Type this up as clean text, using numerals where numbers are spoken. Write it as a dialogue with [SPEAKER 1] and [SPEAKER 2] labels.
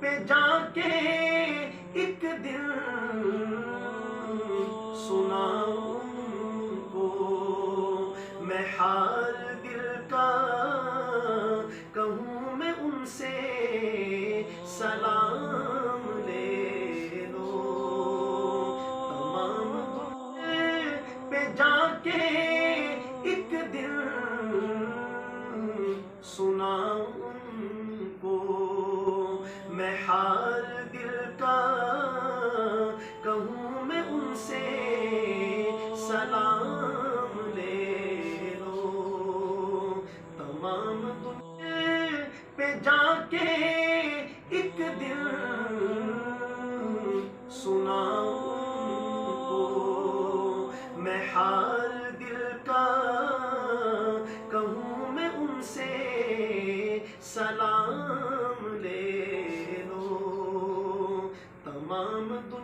[SPEAKER 1] پہ جا کے ایک دن سناؤں کو میں حال دل کا، کہوں میں ان سے سلام لے لو، تمام دنیا پہ جا کے ایک دن سناؤں کو میں حال دل کا، کہوں میں ان سے سلام لے لو، تمام دنیا پہ جا کے ایک دن سناؤں کو میں حال دل کا، کہوں میں ان سے سلام لے لو، تمام دنیا